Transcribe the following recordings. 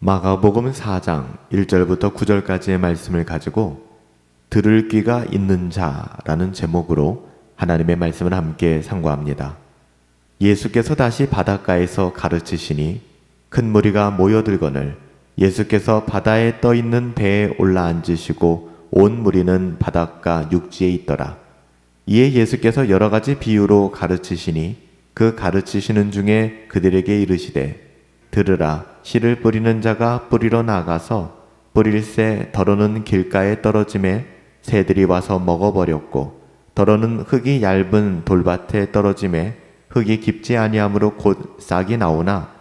마가복음 4장 1절부터 9절까지의 말씀을 가지고 들을 귀가 있는 자라는 제목으로 하나님의 말씀을 함께 상고합니다. 예수께서 다시 바닷가에서 가르치시니 큰 무리가 모여들거늘 예수께서 바다에 떠 있는 배에 올라앉으시고 온 무리는 바닷가 육지에 있더라. 이에 예수께서 여러 가지 비유로 가르치시니 그 가르치시는 중에 그들에게 이르시되 들으라. 씨를 뿌리는 자가 뿌리러 나가서 뿌릴새 더러는 길가에 떨어짐에 새들이 와서 먹어버렸고, 더러는 흙이 얇은 돌밭에 떨어짐에 흙이 깊지 아니하므로 곧 싹이 나오나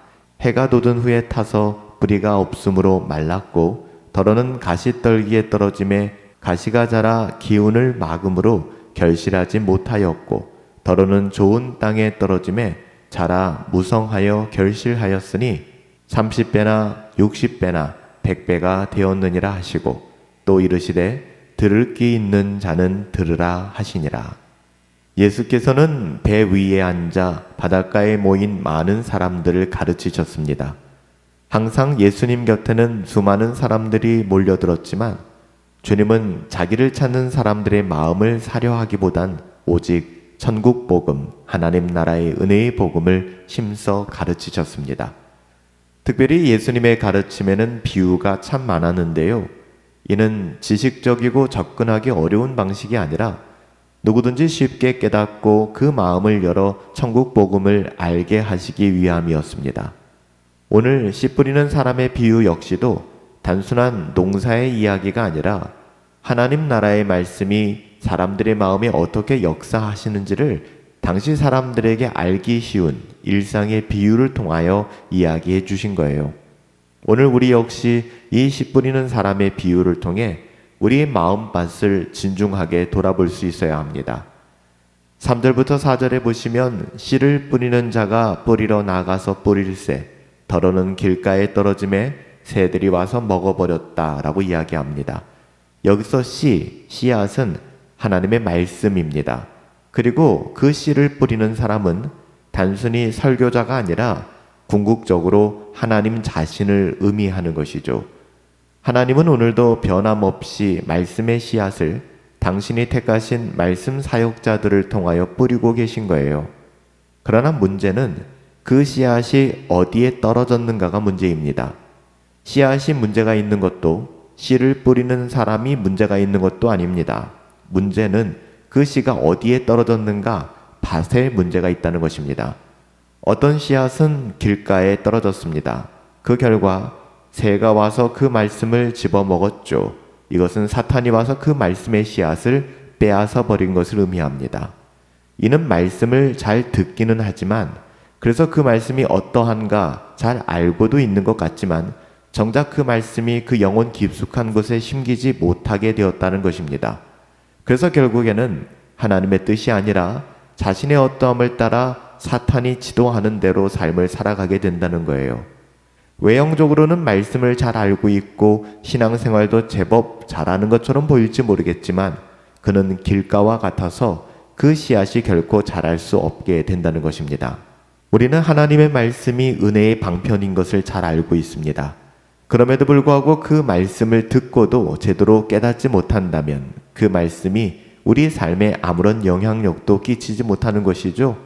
해가 돋은 후에 타서 뿌리가 없으므로 말랐고, 더러는 가시떨기에 떨어짐에 가시가 자라 기운을 막음으로 결실하지 못하였고, 더러는 좋은 땅에 떨어짐에 자라 무성하여 결실하였으니 30배나 60배나 100배가 되었느니라 하시고, 또 이르시되 들을 귀 있는 자는 들으라 하시니라. 예수께서는 배 위에 앉아 바닷가에 모인 많은 사람들을 가르치셨습니다. 항상 예수님 곁에는 수많은 사람들이 몰려들었지만 주님은 자기를 찾는 사람들의 마음을 사려 하기보단 오직 천국 복음, 하나님 나라의 은혜의 복음을 힘써 가르치셨습니다. 특별히 예수님의 가르침에는 비유가 참 많았는데요. 이는 지식적이고 접근하기 어려운 방식이 아니라 누구든지 쉽게 깨닫고 그 마음을 열어 천국 복음을 알게 하시기 위함이었습니다. 오늘 씨 뿌리는 사람의 비유 역시도 단순한 농사의 이야기가 아니라 하나님 나라의 말씀이 사람들의 마음에 어떻게 역사하시는지를 당시 사람들에게 알기 쉬운 일상의 비유를 통하여 이야기해 주신 거예요. 오늘 우리 역시 이 씨 뿌리는 사람의 비유를 통해 우리의 마음밭을 진중하게 돌아볼 수 있어야 합니다. 3절부터 4절에 보시면 씨를 뿌리는 자가 뿌리러 나가서 뿌릴새 더러는 길가에 떨어짐에 새들이 와서 먹어버렸다 라고 이야기합니다. 여기서 씨앗은 하나님의 말씀입니다. 그리고 그 씨를 뿌리는 사람은 단순히 설교자가 아니라 궁극적으로 하나님 자신을 의미하는 것이죠. 하나님은 오늘도 변함없이 말씀의 씨앗을 당신이 택하신 말씀 사역자들을 통하여 뿌리고 계신 거예요. 그러나 문제는 그 씨앗이 어디에 떨어졌는가가 문제입니다. 씨앗이 문제가 있는 것도 씨를 뿌리는 사람이 문제가 있는 것도 아닙니다. 문제는 그 씨가 어디에 떨어졌는가, 밭에 문제가 있다는 것입니다. 어떤 씨앗은 길가에 떨어졌습니다. 그 결과 새가 와서 그 말씀을 집어먹었죠. 이것은 사탄이 와서 그 말씀의 씨앗을 빼앗아 버린 것을 의미합니다. 이는 말씀을 잘 듣기는 하지만, 그래서 그 말씀이 어떠한가 잘 알고도 있는 것 같지만 정작 그 말씀이 그 영혼 깊숙한 곳에 심기지 못하게 되었다는 것입니다. 그래서 결국에는 하나님의 뜻이 아니라 자신의 어떠함을 따라 사탄이 지도하는 대로 삶을 살아가게 된다는 거예요. 외형적으로는 말씀을 잘 알고 있고 신앙생활도 제법 잘하는 것처럼 보일지 모르겠지만 그는 길가와 같아서 그 씨앗이 결코 자랄 수 없게 된다는 것입니다. 우리는 하나님의 말씀이 은혜의 방편인 것을 잘 알고 있습니다. 그럼에도 불구하고 그 말씀을 듣고도 제대로 깨닫지 못한다면 그 말씀이 우리 삶에 아무런 영향력도 끼치지 못하는 것이죠.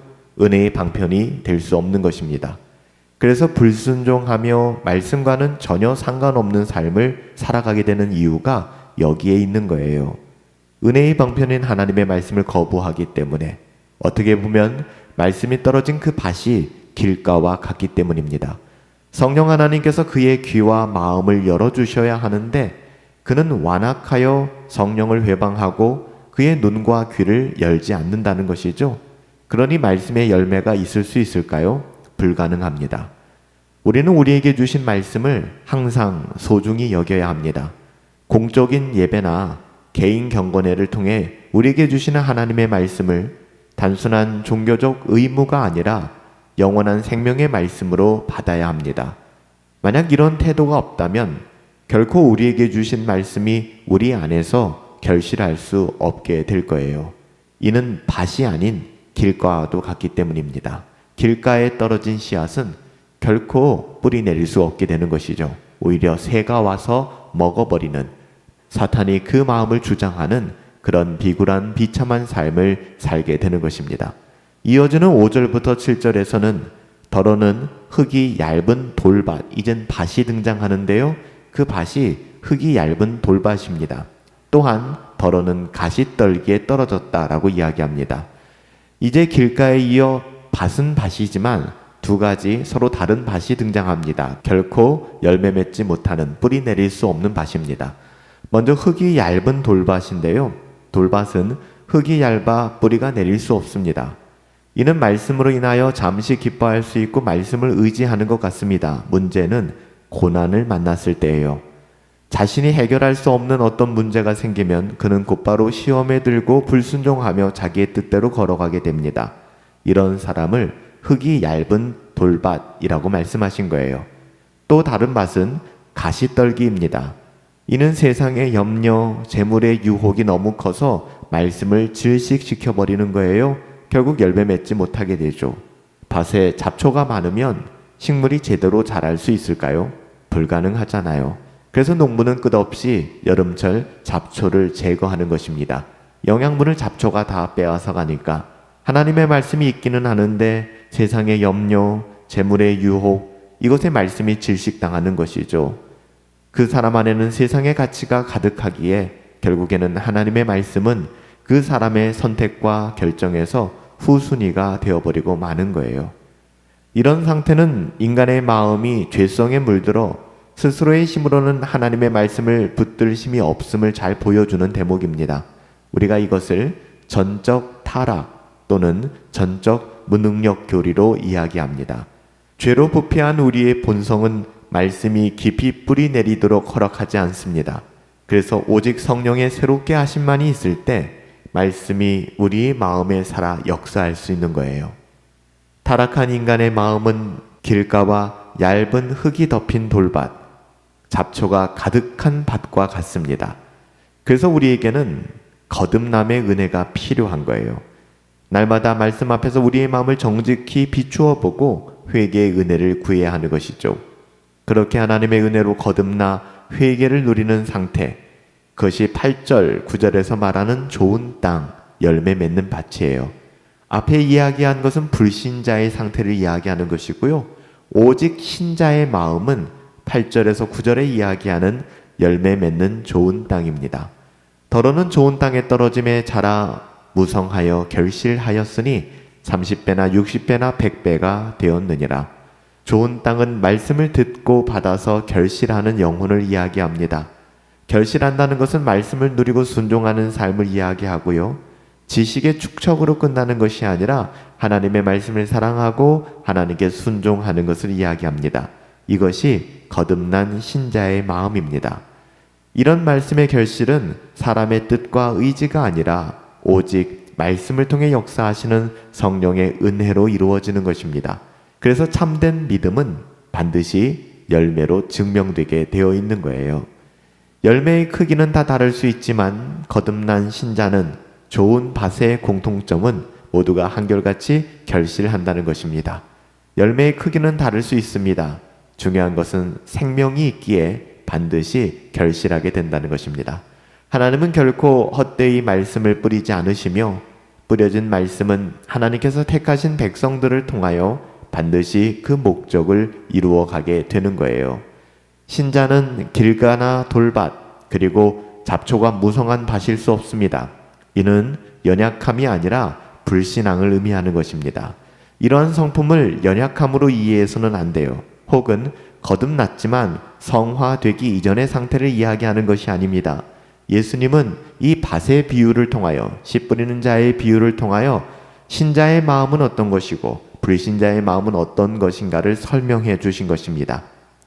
은혜의 방편이 될 수 없는 것입니다. 그래서 불순종하며 말씀과는 전혀 상관없는 삶을 살아가게 되는 이유가 여기에 있는 거예요. 은혜의 방편인 하나님의 말씀을 거부하기 때문에, 어떻게 보면 말씀이 떨어진 그 밭이 길가와 같기 때문입니다. 성령 하나님께서 그의 귀와 마음을 열어주셔야 하는데 그는 완악하여 성령을 회방하고 그의 눈과 귀를 열지 않는다는 것이죠. 그러니 말씀의 열매가 있을 수 있을까요? 불가능합니다. 우리는 우리에게 주신 말씀을 항상 소중히 여겨야 합니다. 공적인 예배나 개인 경건회를 통해 우리에게 주시는 하나님의 말씀을 단순한 종교적 의무가 아니라 영원한 생명의 말씀으로 받아야 합니다. 만약 이런 태도가 없다면 결코 우리에게 주신 말씀이 우리 안에서 결실할 수 없게 될 거예요. 이는 밭이 아닌 길가와도 같기 때문입니다. 길가에 떨어진 씨앗은 결코 뿌리 내릴 수 없게 되는 것이죠. 오히려 새가 와서 먹어버리는, 사탄이 그 마음을 주장하는 그런 비굴한 비참한 삶을 살게 되는 것입니다. 이어지는 5절부터 7절에서는 더러는 흙이 얇은 돌밭, 이젠 밭이 등장하는데요. 그 밭이 흙이 얇은 돌밭입니다. 또한 더러는 가시떨기에 떨어졌다라고 이야기합니다. 이제 길가에 이어 밭은 밭이지만 두 가지 서로 다른 밭이 등장합니다. 결코 열매 맺지 못하는, 뿌리 내릴 수 없는 밭입니다. 먼저 흙이 얇은 돌밭인데요. 돌밭은 흙이 얇아 뿌리가 내릴 수 없습니다. 이는 말씀으로 인하여 잠시 기뻐할 수 있고 말씀을 의지하는 것 같습니다. 문제는 고난을 만났을 때예요. 자신이 해결할 수 없는 어떤 문제가 생기면 그는 곧바로 시험에 들고 불순종하며 자기의 뜻대로 걸어가게 됩니다. 이런 사람을 흙이 얇은 돌밭이라고 말씀하신 거예요. 또 다른 밭은 가시떨기입니다. 이는 세상의 염려, 재물의 유혹이 너무 커서 말씀을 질식시켜버리는 거예요. 결국 열매 맺지 못하게 되죠. 밭에 잡초가 많으면 식물이 제대로 자랄 수 있을까요? 불가능하잖아요. 그래서 농부는 끝없이 여름철 잡초를 제거하는 것입니다. 영양분을 잡초가 다 빼앗아 가니까. 하나님의 말씀이 있기는 하는데 세상의 염려, 재물의 유혹, 이것의 말씀이 질식당하는 것이죠. 그 사람 안에는 세상의 가치가 가득하기에 결국에는 하나님의 말씀은 그 사람의 선택과 결정에서 후순위가 되어버리고 마는 거예요. 이런 상태는 인간의 마음이 죄성에 물들어 스스로의 힘으로는 하나님의 말씀을 붙들 힘이 없음을 잘 보여주는 대목입니다. 우리가 이것을 전적 타락 또는 전적 무능력 교리로 이야기합니다. 죄로 부패한 우리의 본성은 말씀이 깊이 뿌리 내리도록 허락하지 않습니다. 그래서 오직 성령의 새롭게 하심만이 있을 때 말씀이 우리의 마음에 살아 역사할 수 있는 거예요. 타락한 인간의 마음은 길가와 얇은 흙이 덮인 돌밭, 잡초가 가득한 밭과 같습니다. 그래서 우리에게는 거듭남의 은혜가 필요한 거예요. 날마다 말씀 앞에서 우리의 마음을 정직히 비추어 보고 회개의 은혜를 구해야 하는 것이죠. 그렇게 하나님의 은혜로 거듭나 회개를 누리는 상태, 그것이 8절, 9절에서 말하는 좋은 땅, 열매 맺는 밭이에요. 앞에 이야기한 것은 불신자의 상태를 이야기하는 것이고요. 오직 신자의 마음은 8절에서 9절에 이야기하는 열매 맺는 좋은 땅입니다. 더러는 좋은 땅에 떨어짐에 자라 무성하여 결실하였으니 30배나 60배나 100배가 되었느니라. 좋은 땅은 말씀을 듣고 받아서 결실하는 영혼을 이야기합니다. 결실한다는 것은 말씀을 누리고 순종하는 삶을 이야기하고요. 지식의 축적으로 끝나는 것이 아니라 하나님의 말씀을 사랑하고 하나님께 순종하는 것을 이야기합니다. 이것이 거듭난 신자의 마음입니다. 이런 말씀의 결실은 사람의 뜻과 의지가 아니라 오직 말씀을 통해 역사하시는 성령의 은혜로 이루어지는 것입니다. 그래서 참된 믿음은 반드시 열매로 증명되게 되어 있는 거예요. 열매의 크기는 다 다를 수 있지만 거듭난 신자는 좋은 밭의 공통점은 모두가 한결같이 결실한다는 것입니다. 열매의 크기는 다를 수 있습니다. 중요한 것은 생명이 있기에 반드시 결실하게 된다는 것입니다. 하나님은 결코 헛되이 말씀을 뿌리지 않으시며 뿌려진 말씀은 하나님께서 택하신 백성들을 통하여 반드시 그 목적을 이루어 가게 되는 거예요. 신자는 길가나 돌밭 그리고 잡초가 무성한 밭일 수 없습니다. 이는 연약함이 아니라 불신앙을 의미하는 것입니다. 이러한 성품을 연약함으로 이해해서는 안 돼요. 혹은 거듭났지만 성화되기 이전의 상태를 이야기하는 것이 아닙니다. 예수님은 이 밭의 비유를 통하여, 씨 뿌리는 자의 비유를 통하여 신자의 마음은 어떤 것이고 불신자의 마음은 어떤 것인가를 설명해 주신 것입니다.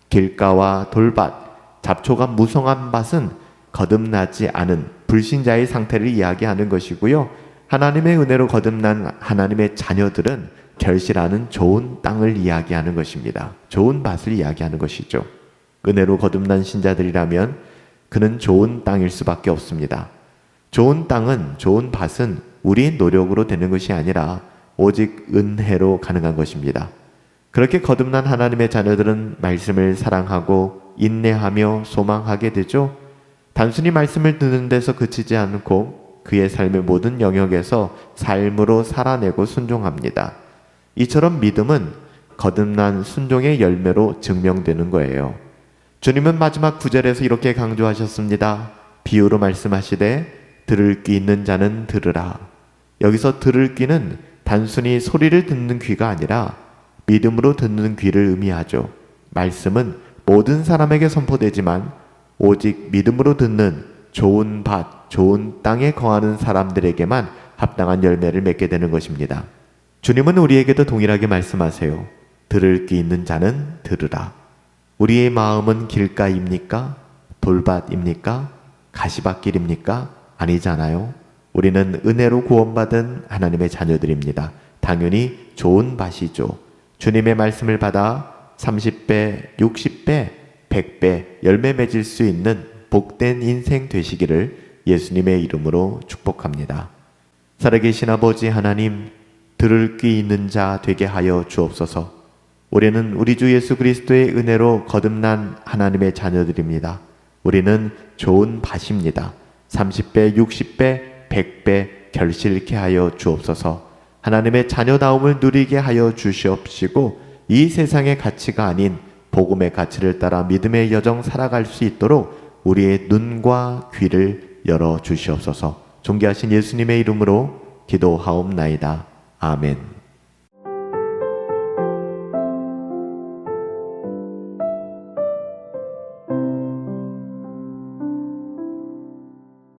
길가와 돌밭, 잡초가 무성한 밭은 거듭나지 않은 불신자의 상태를 이야기하는 것이고요. 하나님의 은혜로 거듭난 하나님의 자녀들은 결실하는 좋은 땅을 이야기하는 것입니다. 좋은 밭을 이야기하는 것이죠. 은혜로 거듭난 신자들이라면 그는 좋은 땅일 수밖에 없습니다. 좋은 땅은, 좋은 밭은 우리의 노력으로 되는 것이 아니라 오직 은혜로 가능한 것입니다. 그렇게 거듭난 하나님의 자녀들은 말씀을 사랑하고 인내하며 소망하게 되죠. 단순히 말씀을 듣는 데서 그치지 않고 그의 삶의 모든 영역에서 삶으로 살아내고 순종합니다. 이처럼 믿음은 거듭난 순종의 열매로 증명되는 거예요. 주님은 마지막 9절에서 이렇게 강조하셨습니다. 비유로 말씀하시되 들을 귀 있는 자는 들으라. 여기서 들을 귀는 단순히 소리를 듣는 귀가 아니라 믿음으로 듣는 귀를 의미하죠. 말씀은 모든 사람에게 선포되지만 오직 믿음으로 듣는 좋은 밭, 좋은 땅에 거하는 사람들에게만 합당한 열매를 맺게 되는 것입니다. 주님은 우리에게도 동일하게 말씀하세요. 들을 귀 있는 자는 들으라. 우리의 마음은 길가입니까? 돌밭입니까? 가시밭길입니까? 아니잖아요. 우리는 은혜로 구원받은 하나님의 자녀들입니다. 당연히 좋은 밭이죠. 주님의 말씀을 받아 30배, 60배, 100배 열매 맺을 수 있는 복된 인생 되시기를 예수님의 이름으로 축복합니다. 살아계신 아버지 하나님, 들을 귀 있는 자 되게 하여 주옵소서. 우리는 우리 주 예수 그리스도의 은혜로 거듭난 하나님의 자녀들입니다. 우리는 좋은 밭입니다. 30배, 60배, 100배 결실케 하여 주옵소서. 하나님의 자녀다움을 누리게 하여 주시옵시고 이 세상의 가치가 아닌 복음의 가치를 따라 믿음의 여정 살아갈 수 있도록 우리의 눈과 귀를 열어 주시옵소서. 존귀하신 예수님의 이름으로 기도하옵나이다. 아멘.